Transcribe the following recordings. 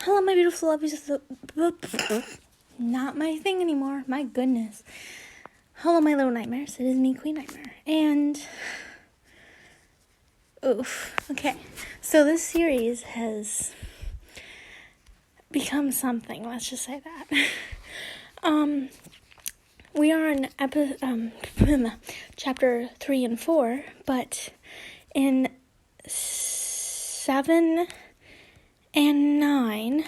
Hello, my beautiful lovies. Not my thing anymore. My goodness. Hello, my little nightmares. It is me, Queen Nightmare. And, okay. So this series has become something. Let's just say that. We are in chapter 3 and 4, but in 7 and 9,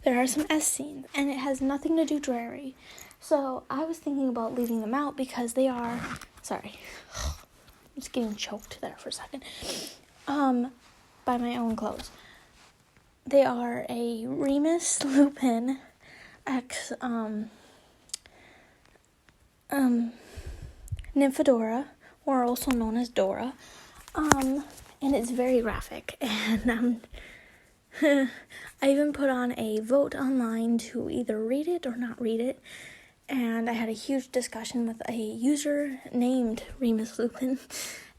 there are some S scenes, and it has nothing to do Drarry. So I was thinking about leaving them out because they are, sorry, I'm just getting choked there for a second, by my own clothes. They are a Remus Lupin X, Nymphadora, or also known as Dora, and it's very graphic, and I even put on a vote online to either read it or not read it, and I had a huge discussion with a user named Remus Lupin,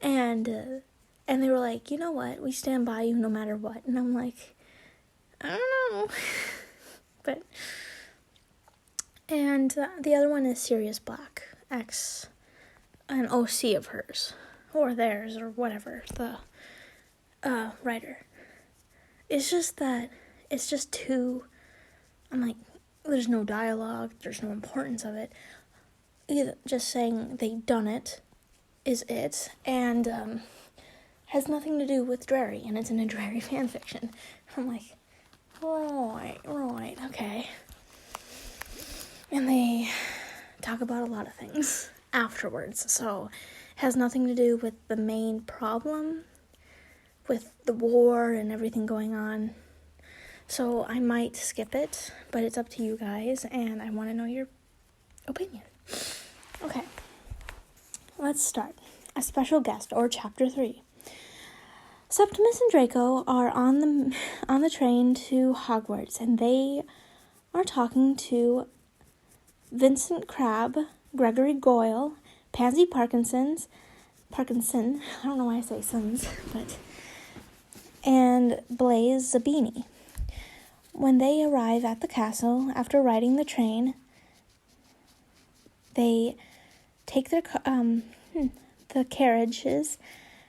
and they were like, you know what, we stand by you no matter what, and I'm like, I don't know, but, and the other one is Sirius Black, an OC of hers, or theirs, or whatever, the writer. It's just that, it's just too, I'm like, there's no dialogue, there's no importance of it. Either just saying they done it is it, and has nothing to do with Drarry, and it's in a Drarry fanfiction. I'm like, right, okay. And they talk about a lot of things afterwards, so it has nothing to do with the main problem, with the war and everything going on. So I might skip it, but it's up to you guys, and I want to know your opinion. Okay, let's start. A special guest, or chapter 3. Septimus and Draco are on the train to Hogwarts, and they are talking to Vincent Crabbe, Gregory Goyle, Pansy Parkinson, I don't know why I say sons, and Blaise Zabini. When they arrive at the castle, after riding the train, they take their the carriages.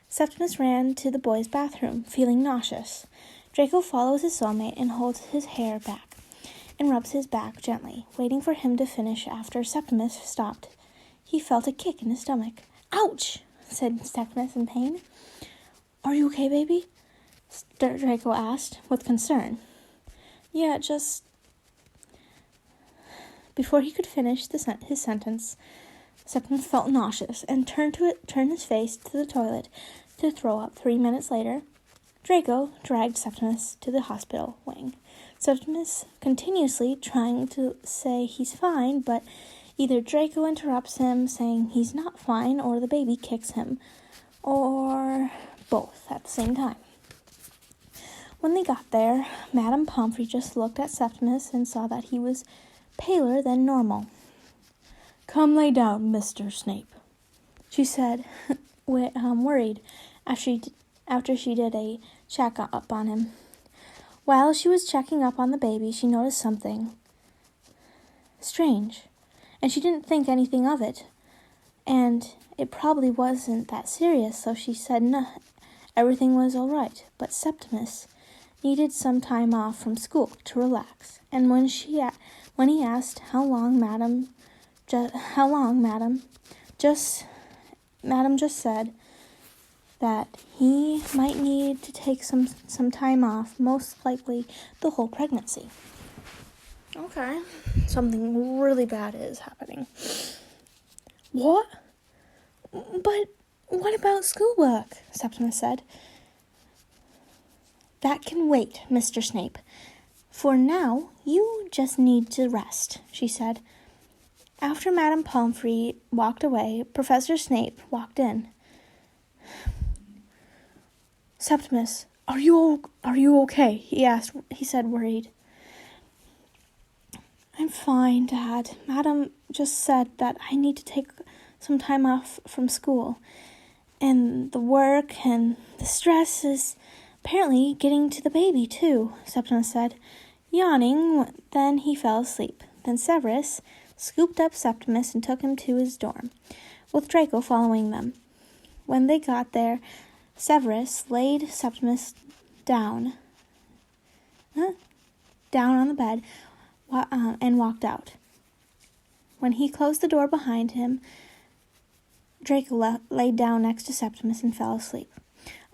Septimus ran to the boys' bathroom, feeling nauseous. Draco follows his soulmate and holds his hair back and rubs his back gently, waiting for him to finish after Septimus stopped. He felt a kick in his stomach. "Ouch!" said Septimus in pain. "Are you okay, baby?" Draco asked, with concern. "Yeah, just..." Before he could finish his sentence, Septimus felt nauseous and turned his face to the toilet to throw up. 3 minutes later, Draco dragged Septimus to the hospital wing. Septimus continuously trying to say he's fine, but either Draco interrupts him saying he's not fine, or the baby kicks him, or both at the same time. When they got there, Madame Pomfrey just looked at Septimus and saw that he was paler than normal. "Come lay down, Mr. Snape," she said, worried, after she did a check-up on him. While she was checking up on the baby, she noticed something strange, and she didn't think anything of it, and it probably wasn't that serious, so she said everything was all right, but Septimus needed some time off from school to relax, and when he asked how long, Madam just said that he might need to take some time off, most likely the whole pregnancy. Okay, something really bad is happening. What? But what about schoolwork? Septimus said. That can wait, Mr. Snape. For now, you just need to rest, she said. After Madame Pomfrey walked away, Professor Snape walked in. "Septimus, are you okay?" he asked. He said, worried. "I'm fine, Dad. Madam just said that I need to take some time off from school, and the work and the stress is Apparently getting to the baby, too, Septimus said. Yawning, then he fell asleep. Then Severus scooped up Septimus and took him to his dorm, with Draco following them. When they got there, Severus laid Septimus down on the bed and walked out. When he closed the door behind him, Draco laid down next to Septimus and fell asleep.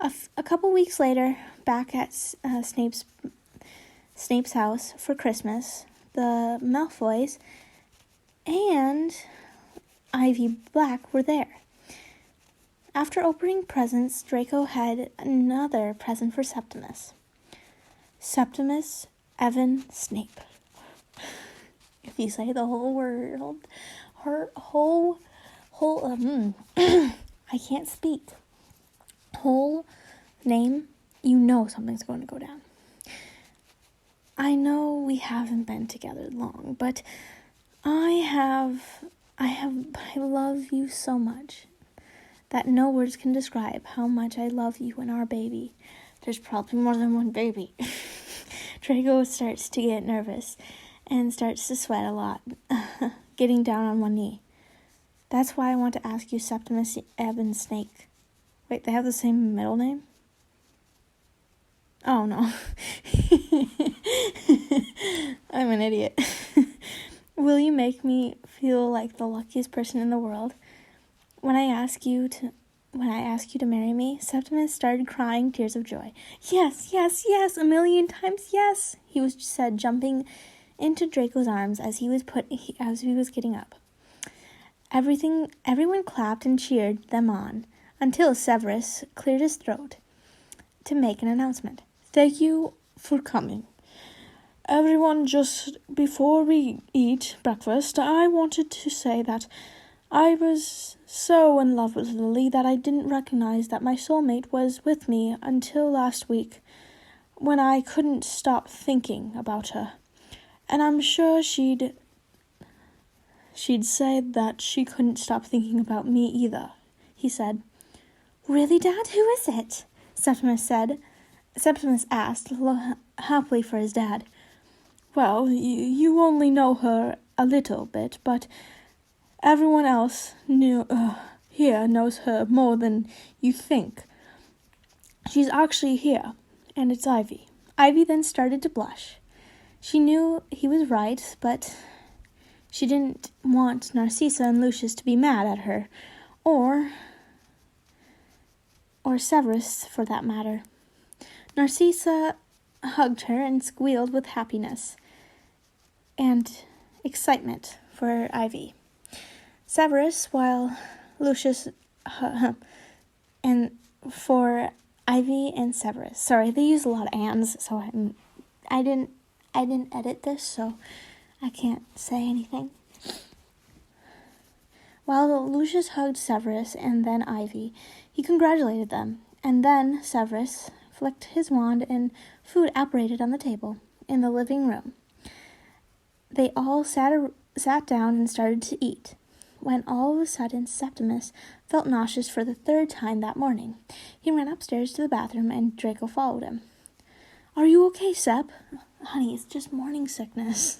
A couple weeks later, back at Snape's house for Christmas, the Malfoys and Ivy Black were there. After opening presents, Draco had another present for Septimus. Septimus Evan Snape. If you say the whole word, I can't speak. Whole name, you know something's going to go down. I know we haven't been together long, but I love you so much that no words can describe how much I love you and our baby. There's probably more than one baby. Draco starts to get nervous and starts to sweat a lot, getting down on one knee. That's why I want to ask you, Septimus Evan Snake. Wait, they have the same middle name? Oh, no. I'm an idiot. Will you make me feel like the luckiest person in the world? When I ask you to marry me, Septimus started crying tears of joy. Yes, yes, yes, 1,000,000 times yes, he said, jumping into Draco's arms as he was getting up. Everyone clapped and cheered them on, until Severus cleared his throat to make an announcement. Thank you for coming. Everyone, just before we eat breakfast, I wanted to say that I was so in love with Lily that I didn't recognize that my soulmate was with me until last week, when I couldn't stop thinking about her. And I'm sure she'd say that she couldn't stop thinking about me either, he said. Really, Dad? Who is it? Septimus asked, happily for his dad. Well, you only know her a little bit, but everyone else here knows her more than you think. She's actually here, and it's Ivy. Ivy then started to blush. She knew he was right, but she didn't want Narcissa and Lucius to be mad at her, or Severus, for that matter. Narcissa hugged her and squealed with happiness and excitement for Ivy. Severus, while Lucius and for Ivy and Severus. Sorry, they use a lot of ands, so I didn't edit this, so I can't say anything. While Lucius hugged Severus and then Ivy, he congratulated them, and then Severus flicked his wand and food apparated on the table in the living room. They all sat down and started to eat, when all of a sudden Septimus felt nauseous for the third time that morning. He ran upstairs to the bathroom and Draco followed him. Are you okay, Sep? Honey, it's just morning sickness.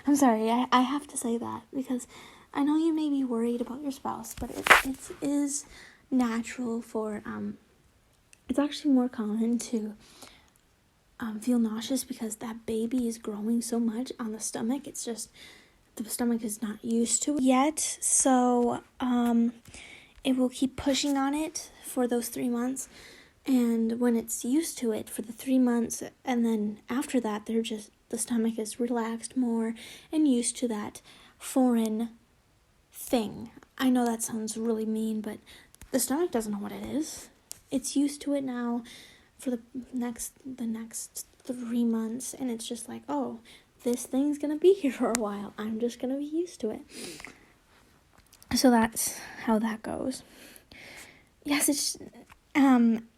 I'm sorry, I have to say that because I know you may be worried about your spouse, but it is natural for, it's actually more common to feel nauseous because that baby is growing so much on the stomach. It's just the stomach is not used to it yet, so it will keep pushing on it for those 3 months, and when it's used to it for the 3 months, and then after that, the stomach is relaxed more and used to that foreign thing. I know that sounds really mean, but the stomach doesn't know what it is. It's used to it now for the next 3 months, and it's just like, oh, this thing's gonna be here for a while. I'm just gonna be used to it. So that's how that goes. Yes, it's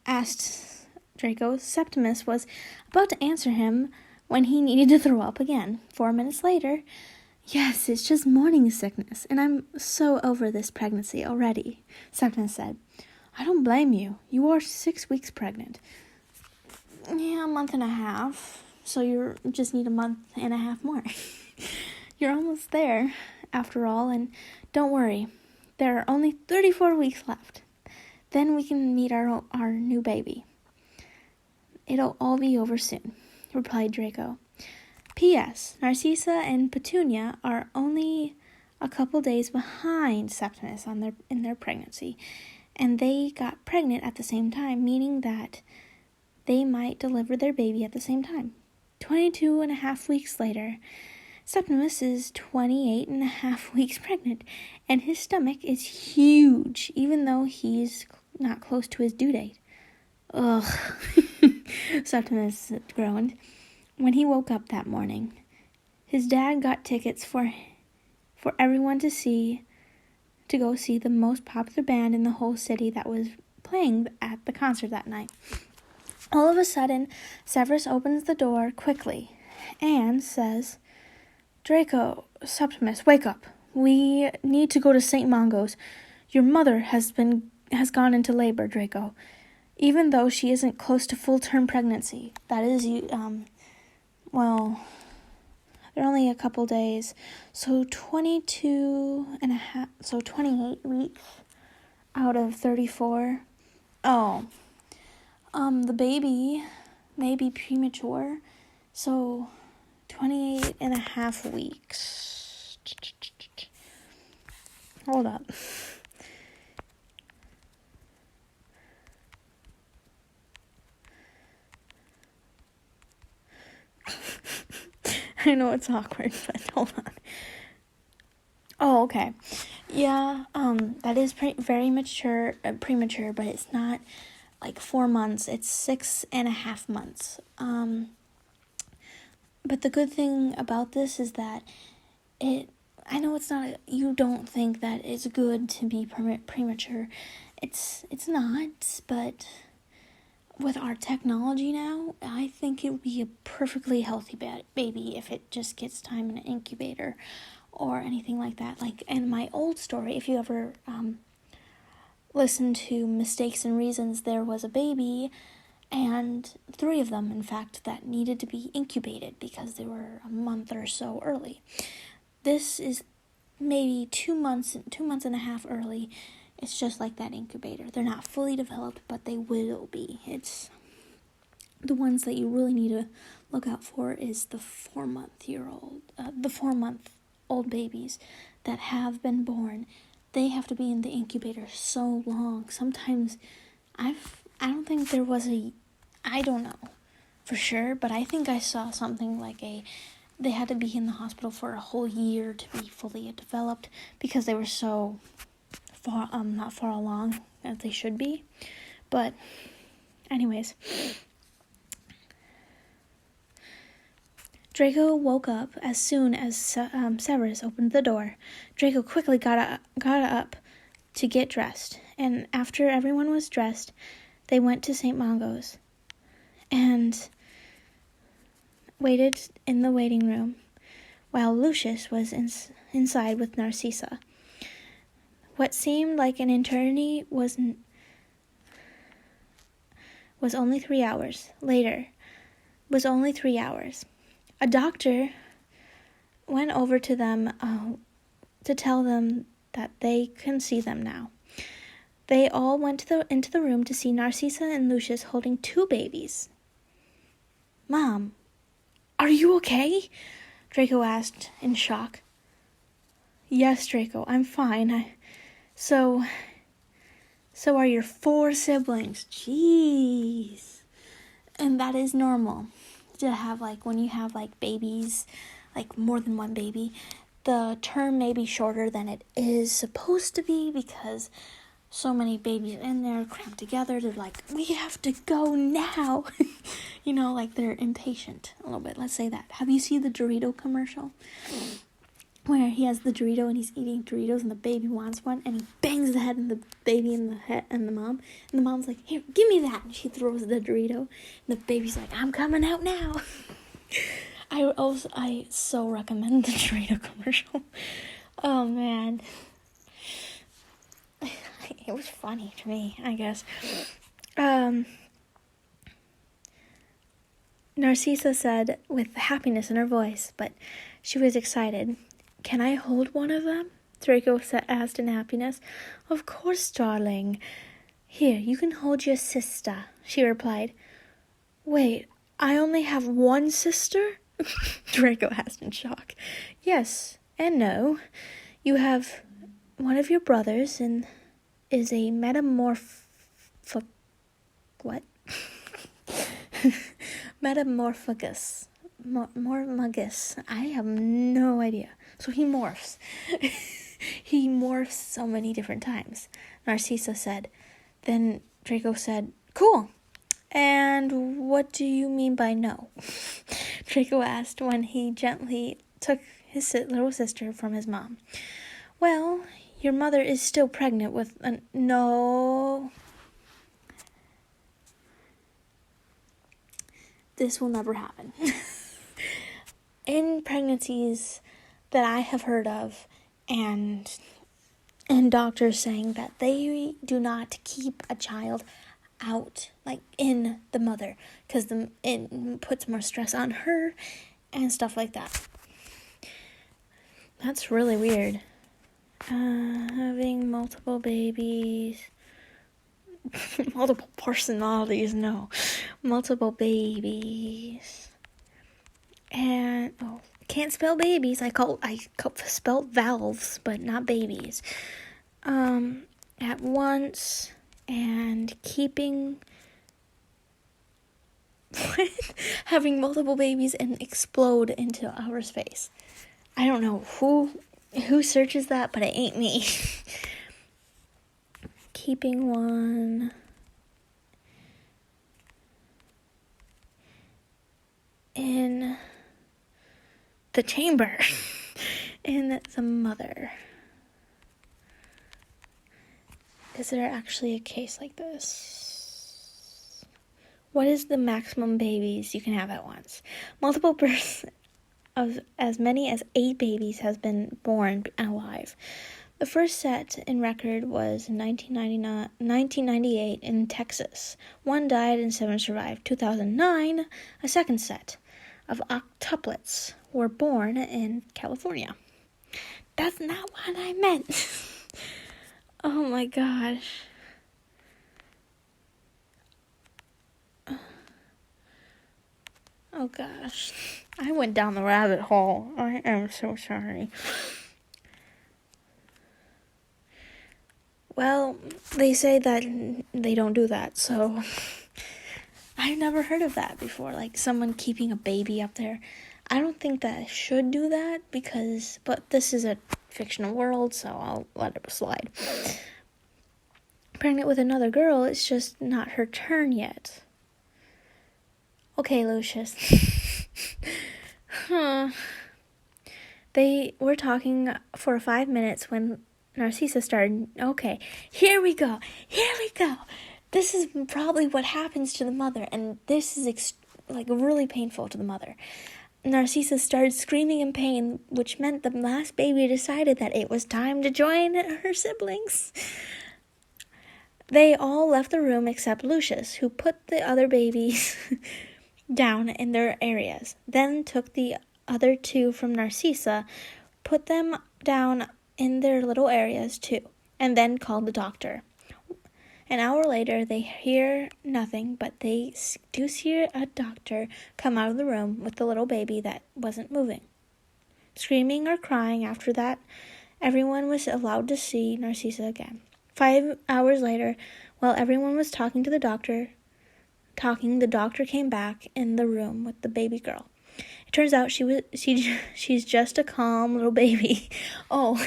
asked Draco. Septimus was about to answer him when he needed to throw up again. 4 minutes later, yes, it's just morning sickness, and I'm so over this pregnancy already, Septimus said. I don't blame you. You are 6 weeks pregnant. Yeah, a month and a half. So you just need a month and a half more. You're almost there, after all, and don't worry. There are only 34 weeks left. Then we can meet our new baby. It'll all be over soon, replied Draco. P.S. Narcissa and Petunia are only a couple days behind Septimus in their pregnancy, and they got pregnant at the same time, meaning that they might deliver their baby at the same time. 22 and a half weeks later, Septimus is 28 and a half weeks pregnant, and his stomach is huge, even though he's not close to his due date. Ugh, Septimus groaned. When he woke up that morning, his dad got tickets for everyone to go see the most popular band in the whole city that was playing at the concert that night. All of a sudden, Severus opens the door quickly and says, Draco, Septimus, wake up. We need to go to St. Mungo's. Your mother has gone into labor, Draco. Even though she isn't close to full-term pregnancy. That is, well, they're only a couple days. So 28 weeks out of 34. Oh, the baby may be premature. So 28 and a half weeks. Hold up. I know it's awkward, but hold on. Oh, okay. Yeah, that is very premature, but it's not like 4 months. It's 6.5 months. But the good thing about this is that I know it's not, you don't think that it's good to be premature. It's not, but with our technology now, I think it would be a perfectly healthy baby if it just gets time in an incubator or anything like that. Like in my old story, if you ever listen to Mistakes and Reasons, there was a baby, and 3 of them, in fact, that needed to be incubated because they were a month or so early. This is maybe 2 months and a half early. It's just like that incubator. They're not fully developed, but they will be. It's the ones that you really need to look out for is the 4-month-old babies that have been born. They have to be in the incubator so long. Sometimes I don't think there was I don't know for sure, but I think I saw something like they had to be in the hospital for a whole year to be fully developed because they were so not far along as they should be. But anyways, Draco woke up as soon as Severus opened the door. Draco quickly got up to get dressed, and after everyone was dressed, they went to St. Mungo's and waited in the waiting room while Lucius was inside with Narcissa. What seemed like an eternity was only 3 hours. A doctor went over to them to tell them that they can see them now. They all went into the room to see Narcissa and Lucius holding 2 babies. Mom, are you okay? Draco asked in shock. Yes, Draco, I'm fine. So are your 4 siblings. Jeez. And that is normal to have, like, when you have, like, babies, like, more than one baby. The term may be shorter than it is supposed to be because so many babies in there crammed together. They're like, we have to go now. Like they're impatient a little bit. Let's say that. Have you seen the Dorito commercial? Where he has the Dorito and he's eating Doritos and the baby wants one and he bangs the head of the baby in the head and the mom. And the mom's like, here, give me that. And she throws the Dorito. And the baby's like, I'm coming out now. I so recommend the Drarry commercial. Oh man, it was funny to me, I guess. Narcissa said with happiness in her voice, but she was excited. "Can I hold one of them?" Draco asked in happiness. "Of course, darling. Here, you can hold your sister," she replied. "Wait, I only have one sister?" Draco asked in shock. "Yes and no. You have one of your brothers and is a what? Metamorphagus. Morphagus. I have no idea. So he morphs. He morphs so many different times," Narcissa said. Then Draco said, "Cool. And what do you mean by no?" Draco asked when he gently took his little sister from his mom. "Well, your mother is still pregnant with no. This will never happen." In pregnancies that I have heard of, and doctors saying that they do not keep a child out, like in the mother, because it puts more stress on her and stuff like that. That's really weird. Having multiple babies. Multiple personalities, no. Multiple babies. And, can't spell babies. I spelled valves, but not babies. At once, and keeping... having multiple babies and explode into outer space. I don't know who searches that, but it ain't me. Keeping one in the chamber. In the mother. Is there actually a case like this? What is the maximum babies you can have at once? Multiple births of as many as 8 babies has been born alive. The first set in record was in 1998 in Texas. 1 died and 7 survived. 2009, a second set of octuplets were born in California. That's not what I meant. Oh my gosh. Oh gosh. I went down the rabbit hole. I am so sorry. Well, they say that they don't do that, so I've never heard of that before. Like someone keeping a baby up there. I don't think that I should do that but this is a fictional world, so I'll let it slide. Pregnant with another girl, it's just not her turn yet. Okay, Lucius. They were talking for 5 minutes when Narcissa started. Okay, here we go. This is probably what happens to the mother, and this is really painful to the mother. Narcissa started screaming in pain, which meant the last baby decided that it was time to join her siblings. They all left the room except Lucius, who put the other babies down in their areas, then took the other 2 from Narcissa, put them down in their little areas too, and then called the doctor. An hour later, they hear nothing, but they do see a doctor come out of the room with the little baby that wasn't moving, screaming or crying. After that, everyone was allowed to see Narcissa again. 5 hours later, while everyone was talking, the doctor came back in the room with the baby girl. It turns out she's just a calm little baby. Oh.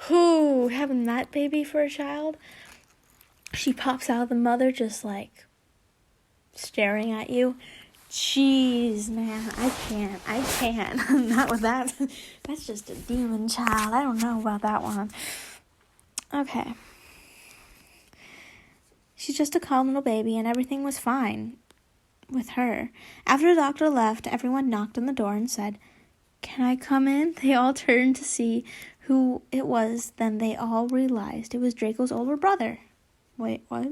Who having that baby for a child? She pops out of the mother just like staring at you. Jeez, man, I can't. Not with that. That's just a demon child. I don't know about that one. Okay. She's just a calm little baby, and everything was fine with her. After the doctor left, everyone knocked on the door and said, "Can I come in?" They all turned to see who it was. Then they all realized it was Draco's older brother. Wait, what?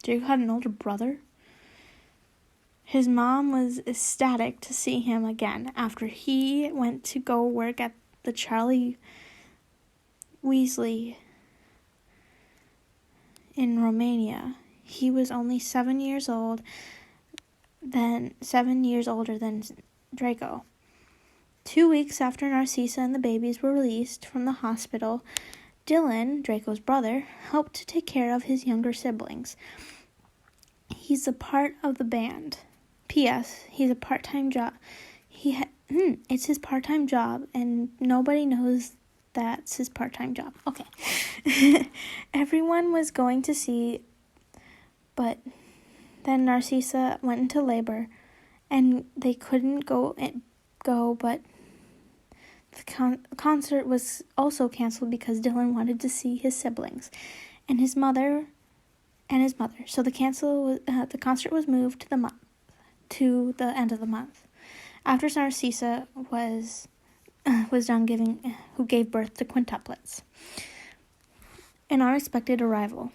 Draco had an older brother? His mom was ecstatic to see him again after he went to go work at the Charlie Weasley in Romania. He was only 7 years older than Draco. 2 weeks after Narcissa and the babies were released from the hospital, Dylan, Draco's brother, helped to take care of his younger siblings. He's a part of the band. P.S. He's a part-time job. It's his part-time job, and nobody knows that's his part-time job. Okay. Everyone was going to see, but then Narcissa went into labor, and they couldn't go, but the concert was also canceled because Dylan wanted to see his siblings and his mother. So the concert was moved to the end of the month. After Narcissa was done who gave birth to quintuplets. An unexpected arrival.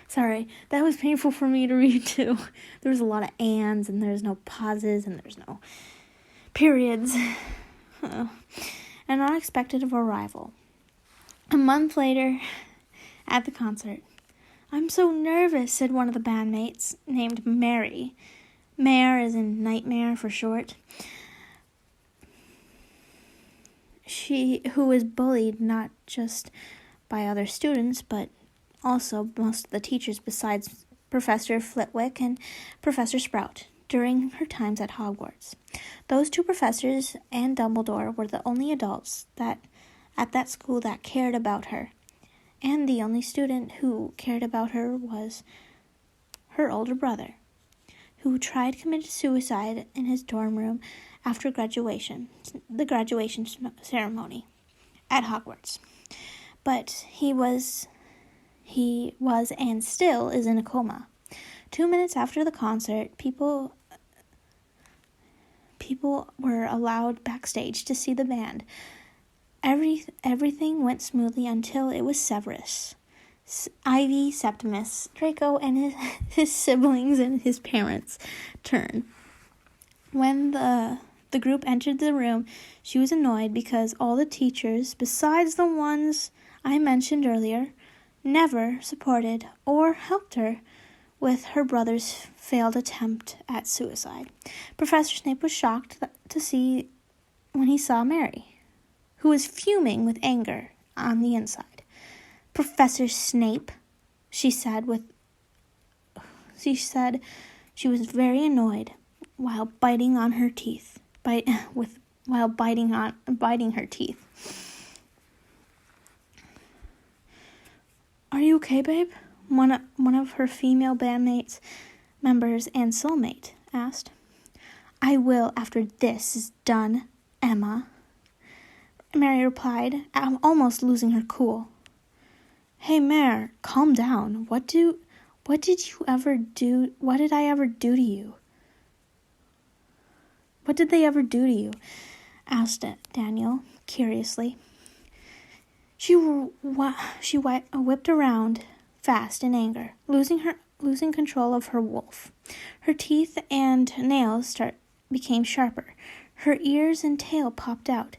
Sorry, that was painful for me to read too. There was a lot of ands, and there's no pauses, and there's no periods. An unexpected arrival. A month later, at the concert. "I'm so nervous," said one of the bandmates, named Mary. Mare is in nightmare for short. Who was bullied not just by other students, but also most of the teachers besides Professor Flitwick and Professor Sprout during her times at Hogwarts. Those two professors and Dumbledore were the only adults at that school that cared about her. And the only student who cared about her was her older brother, who tried to commit suicide in his dorm room after the graduation ceremony at Hogwarts. But he was and still is in a coma. 2 minutes after the concert, people were allowed backstage to see the band. Everything went smoothly until it was Severus, Ivy, Septimus, Draco, and his siblings and his parents' turn. When the group entered the room, she was annoyed because all the teachers, besides the ones I mentioned earlier, never supported or helped her with her brother's failed attempt at suicide. Professor Snape was shocked to see when he saw Mary, who was fuming with anger on the inside. "Professor Snape," she said she was very annoyed while biting her teeth. "Are you okay, babe?" One of her female bandmates members and soulmate asked. "I will after this is done, Emma," Mary replied, almost losing her cool. "Hey, Mare, calm down. What did I ever do to you?" "What did they ever do to you?" asked Daniel, curiously. She whipped around fast in anger, losing control of her wolf. Her teeth and nails became sharper. Her ears and tail popped out.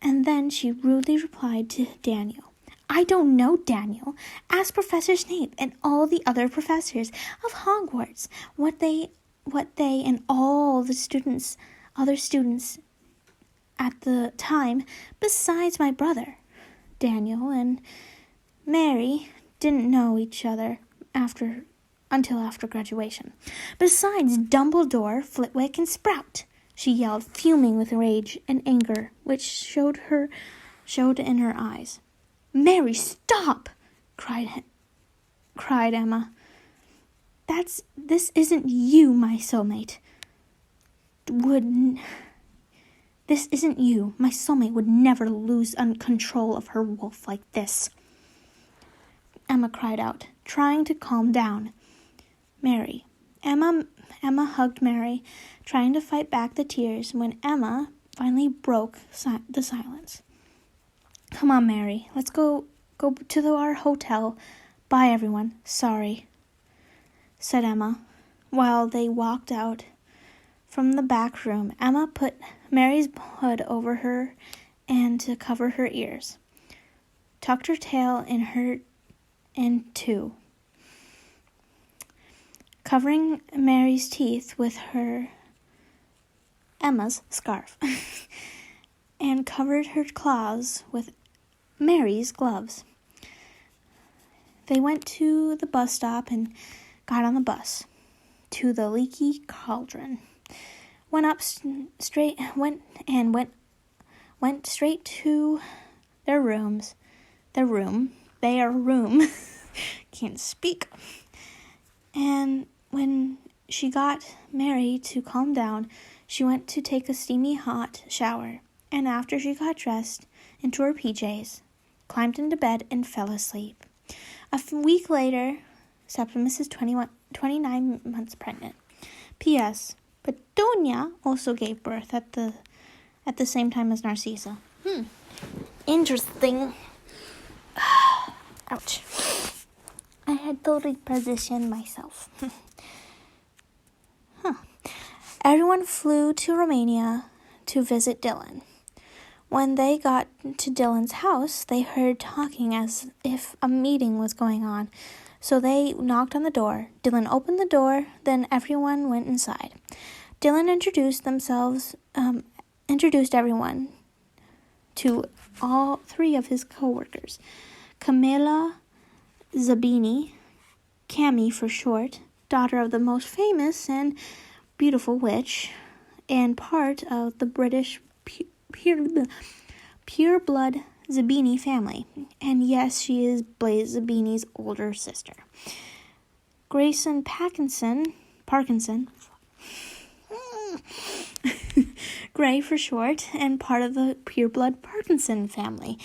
And then she rudely replied to Daniel, "I don't know, Daniel. Ask Professor Snape and all the other professors of Hogwarts what they and all the other students at the time, besides my brother." Daniel and Mary didn't know each other until after graduation. "Besides Dumbledore, Flitwick, and Sprout," she yelled, fuming with rage and anger, which showed in her eyes. "Mary, stop!" cried Emma. This isn't you, my soulmate. This isn't you. My soulmate would never lose control of her wolf like this," Emma cried out, trying to calm down Mary. Emma hugged Mary, trying to fight back the tears when Emma finally broke the silence. "Come on, Mary. Let's go to our hotel. Bye, everyone. Sorry," said Emma, While they walked out from the back room, Emma put Mary's hood over her and to cover her ears, tucked her tail in two, covering Mary's teeth with Emma's scarf, and covered her claws with Mary's gloves. They went to the bus stop and got on the bus to the Leaky Cauldron. Went straight to their room. Can't speak. And when she got Mary to calm down, she went to take a steamy hot shower. And after she got dressed into her PJs, climbed into bed and fell asleep. A week later, Septimus is 29 months pregnant. P.S. Petunia also gave birth at the same time as Narcissa. Interesting. Ouch. I had to reposition myself. Everyone flew to Romania to visit Dylan. When they got to Dylan's house, they heard talking as if a meeting was going on. So they knocked on the door. Dylan opened the door, then everyone went inside. Dylan introduced everyone to all three of his co-workers. Camilla Zabini, Cammy for short, daughter of the most famous and beautiful witch, and part of the British pure-blood Zabini family. And yes, she is Blaise Zabini's older sister. Grayson Parkinson, Gray for short, and part of the pure-blood Parkinson family.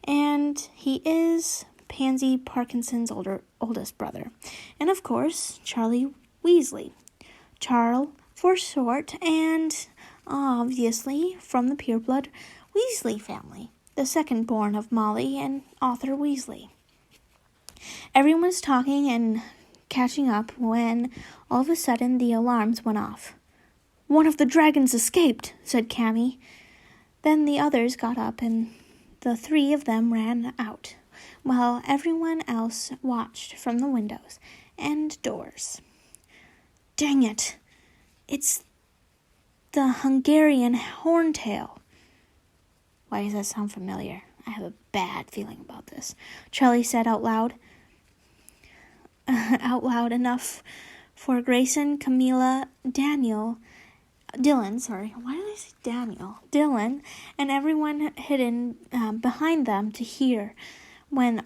And he is Pansy Parkinson's oldest brother. And of course, Charlie Weasley. Charles for short, and obviously from the pure-blood Weasley family, the second born of Molly and Arthur Weasley. Everyone was talking and catching up when all of a sudden the alarms went off. "One of the dragons escaped," said Cammy. Then the others got up and the three of them ran out, while everyone else watched from the windows and doors. "Dang it! It's the Hungarian horntail." Why does that sound familiar? I have a bad feeling about this, Charlie said out loud. Out loud enough for Grayson, Camilla, Dylan, and everyone hidden behind them to hear when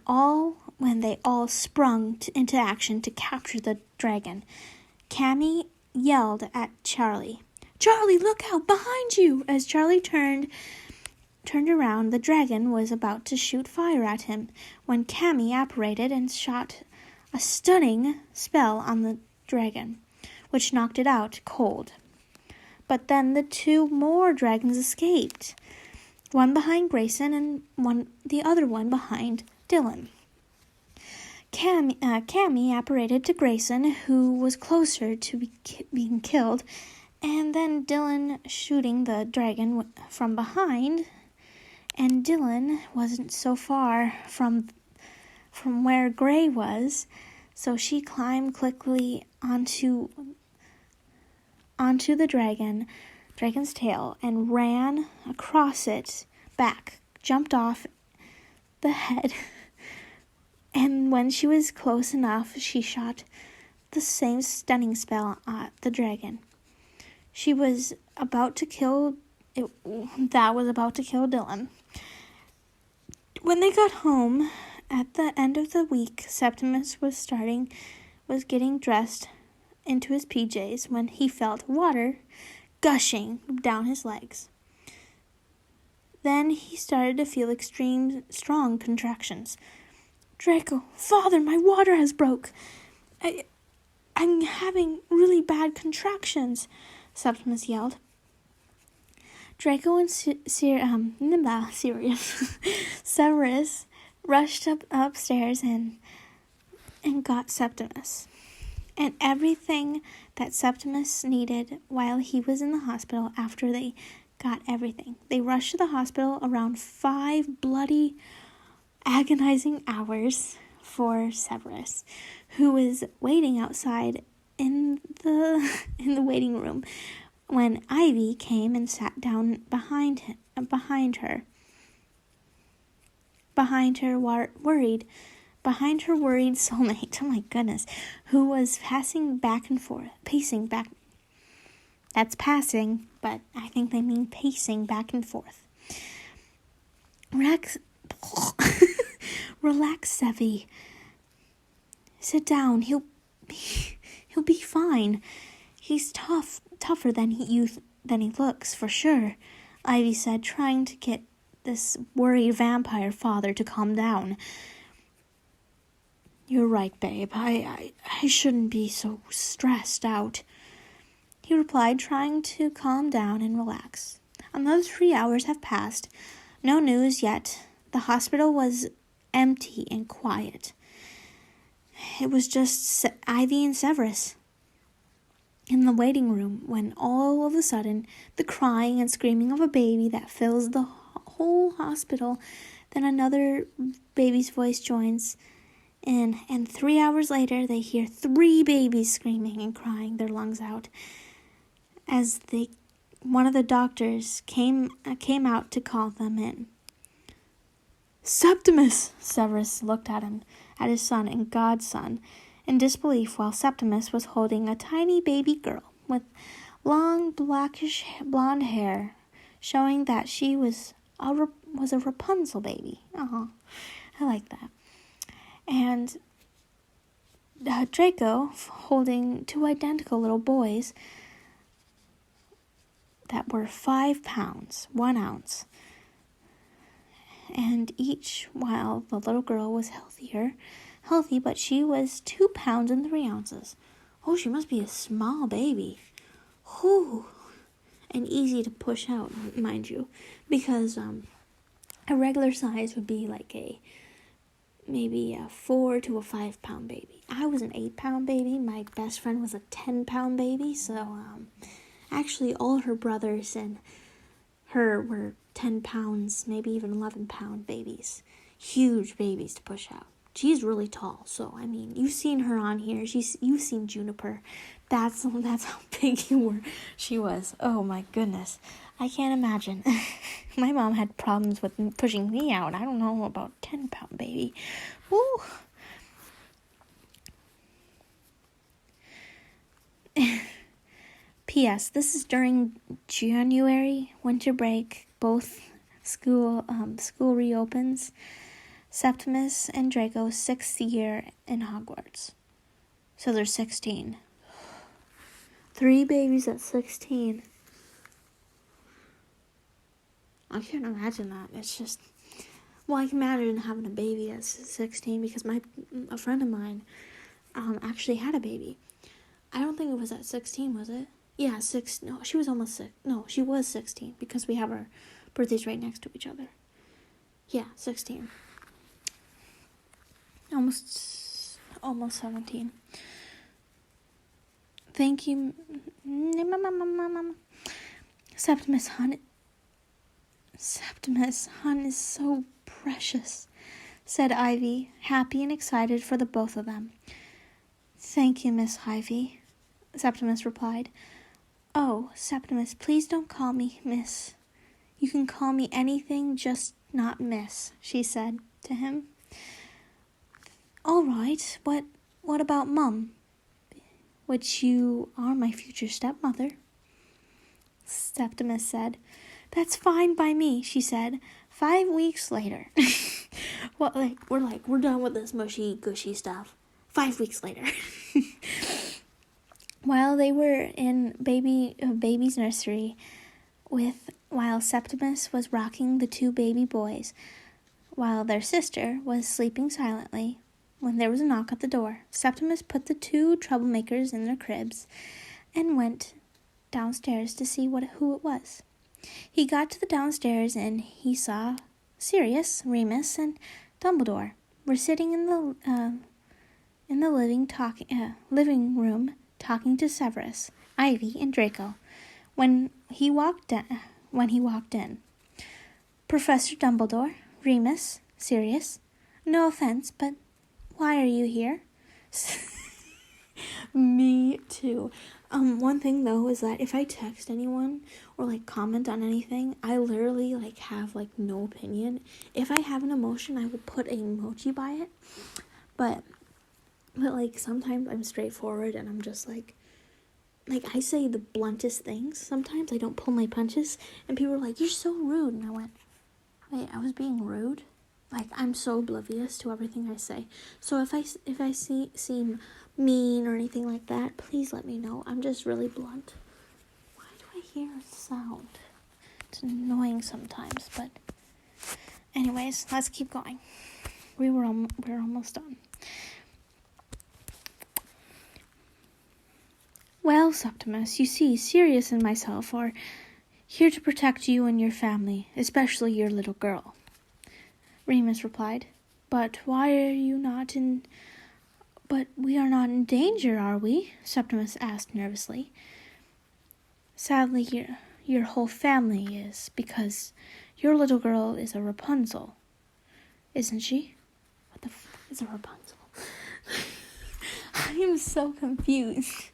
they all sprung into action to capture the dragon. Cammy yelled at Charlie, "Charlie, look out behind you!" As Charlie turned around, the dragon was about to shoot fire at him when Cammy apparated and shot a stunning spell on the dragon, which knocked it out cold. But then the two more dragons escaped, one behind Grayson and the other one behind Dylan. Cammy apparated to Grayson, who was closer to being killed, and then Dylan shooting the dragon from behind. And Dylan wasn't so far from where Gray was, so she climbed quickly onto the dragon's tail, and ran across it back, jumped off the head, and when she was close enough, she shot the same stunning spell at the dragon. She was about to kill Dylan. When they got home at the end of the week, Septimus was getting dressed into his PJs when he felt water gushing down his legs. Then he started to feel extreme strong contractions. "Draco, Father, my water has broke. I'm having really bad contractions," Septimus yelled. Draco and Severus rushed upstairs and got Septimus. and everything that Septimus needed while he was in the hospital after they got everything. They rushed to the hospital around 5 bloody, agonizing hours for Severus, who was waiting outside in the waiting room when Ivy came and sat down behind her worried soulmate, oh my goodness, who was pacing back. That's passing, but I think they mean pacing back and forth. Relax, Sevy. Sit down. He'll be fine. He's tougher than he looks, for sure, Ivy said, trying to get this worried vampire father to calm down. You're right, babe. I shouldn't be so stressed out, he replied, trying to calm down and relax. Another 3 hours have passed. No news yet. The hospital was empty and quiet. It was just Ivy and Severus in the waiting room when all of a sudden the crying and screaming of a baby that fills the whole hospital. Then another baby's voice joins in, and 3 hours later they hear 3 babies screaming and crying their lungs out as one of the doctors came out to call them in. Septimus! Severus looked at his son and godson in disbelief while Septimus was holding a tiny baby girl with long blackish blonde hair, showing that she was a Rapunzel baby. I like that. And Draco holding 2 identical little boys that were 5 pounds, 1 ounce. And each, while the little girl was healthy, but she was 2 pounds and 3 ounces. Oh, she must be a small baby. Whew. And easy to push out, mind you, because a regular size would be like maybe a 4 to a 5 pound baby. I was an 8 pound baby. My best friend was a 10 pound baby. So actually all her brothers and her were 10 pounds, maybe even 11 pound babies. Huge babies to push out. She's really tall, so I mean, you've seen her on here. You've seen Juniper. That's how big she was. Oh my goodness, I can't imagine. My mom had problems with pushing me out. I don't know about 10-pound baby. Woo. P.S. This is during January winter break. Both school reopens. Septimus and Draco's 6th year in Hogwarts. So they're 16. 3 babies at 16. I can't imagine that. It's just... Well, I can imagine having a baby at 16 because a friend of mine actually had a baby. I don't think it was at 16, was it? Yeah, 6. No, she was almost 6. No, she was 16 because we have our birthdays right next to each other. Yeah, 16. Almost 17. Thank you, Septimus, hon. Septimus, hon, is so precious, said Ivy, happy and excited for the both of them. Thank you, Miss Ivy, Septimus replied. Oh, Septimus, please don't call me Miss. You can call me anything, just not Miss, she said to him. All right, what about Mum? Which you are my future stepmother, Septimus said. That's fine by me, she said. 5 weeks later. We're done with this mushy, gushy stuff. 5 weeks later. While they were in baby's nursery, while Septimus was rocking the 2 baby boys, while their sister was sleeping silently, when there was a knock at the door, Septimus put the 2 troublemakers in their cribs and went downstairs to see who it was. He got to the downstairs and he saw Sirius, Remus, and Dumbledore were sitting in in the living room talking to Severus, Ivy, and Draco when he walked in. Professor Dumbledore, Remus, Sirius, no offense, but why are you here? Me too. One thing though is that if I text anyone or comment on anything, I literally have no opinion. If I have an emotion, I will put an emoji by it. But sometimes I'm straightforward and I'm just I say the bluntest things. Sometimes I don't pull my punches and people are like, "You're so rude." And I went, "Wait, I was being rude?" I'm so oblivious to everything I say. So if I seem mean or anything like that, please let me know. I'm just really blunt. Why do I hear a sound? It's annoying sometimes, but anyways, let's keep going. We're almost done. Well, Septimus, you see, Sirius and myself are here to protect you and your family, especially your little girl, Remus replied. But why are you not in... But we are not in danger, are we? Septimus asked nervously. Sadly, your whole family is, because your little girl is a Rapunzel, isn't she? What the fuck is a Rapunzel? I am so confused.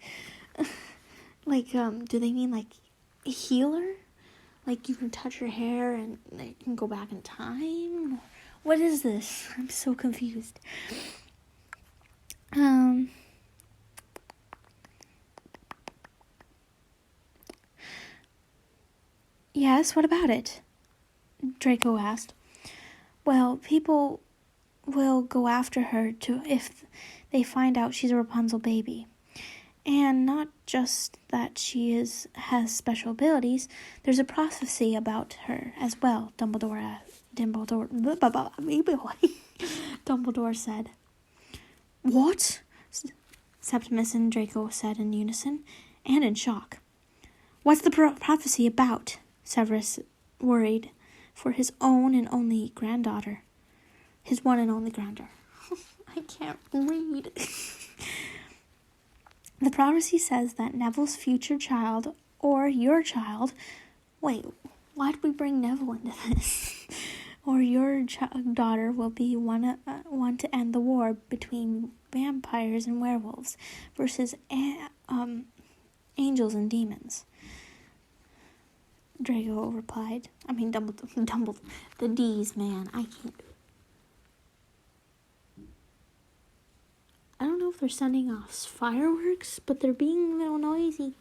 Do they mean a healer? You can touch her hair and it can go back in time? What is this? I'm so confused. Yes, what about it? Draco asked. Well, people will go after her if they find out she's a Rapunzel baby. And not just that she has special abilities, there's a prophecy about her as well, Dumbledore said. What? Septimus and Draco said in unison, and in shock. What's the prophecy about? Severus worried for his own and only granddaughter. His one and only granddaughter. I can't read. The prophecy says that Neville's future child, or your child... Wait, why did we bring Neville into this? Or your daughter will be one to end the war between vampires and werewolves versus angels and demons. Draco replied. Dumbledore. The D's, man. I can't. I don't know if they're sending off fireworks, but they're being a little noisy.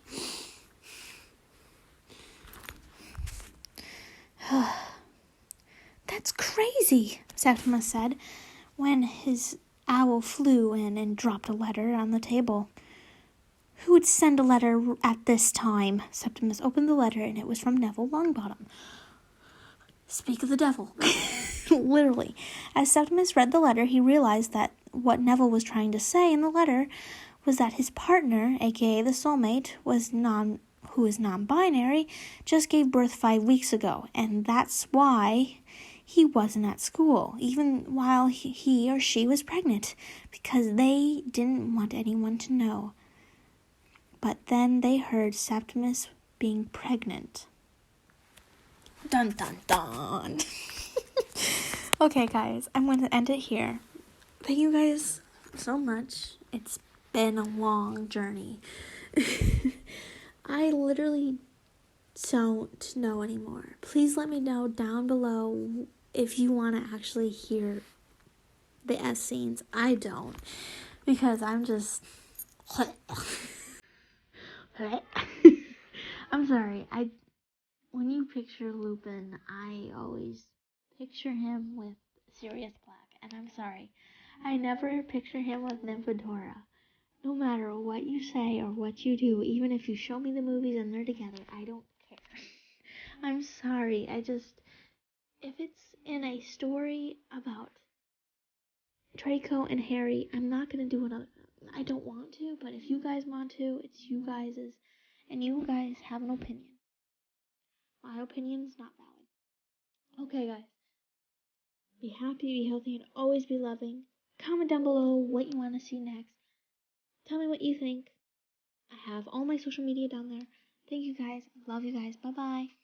That's crazy, Septimus said, when his owl flew in and dropped a letter on the table. Who would send a letter at this time? Septimus opened the letter, and it was from Neville Longbottom. Speak of the devil. Literally. As Septimus read the letter, he realized that what Neville was trying to say in the letter was that his partner, aka the soulmate, who is non-binary, just gave birth 5 weeks ago, and that's why he wasn't at school, even while he or she was pregnant, because they didn't want anyone to know. But then they heard Septimus being pregnant. Dun dun dun. Okay, guys, I'm going to end it here. Thank you guys so much. It's been a long journey. I literally don't know anymore. Please let me know down below if you want to actually hear the S scenes. I don't, because I'm just... I'm sorry. When you picture Lupin, I always picture him with Sirius Black, and I'm sorry. I never picture him with Nymphadora. No matter what you say or what you do, even if you show me the movies and they're together, I don't care. I'm sorry. If it's in a story about Draco and Harry, I'm not gonna do another. I don't want to, but if you guys want to, it's you guys's, and you guys have an opinion. My opinion is not valid. Okay, guys. Be happy, be healthy, and always be loving. Comment down below what you want to see next. Tell me what you think. I have all my social media down there. Thank you guys. Love you guys. Bye bye.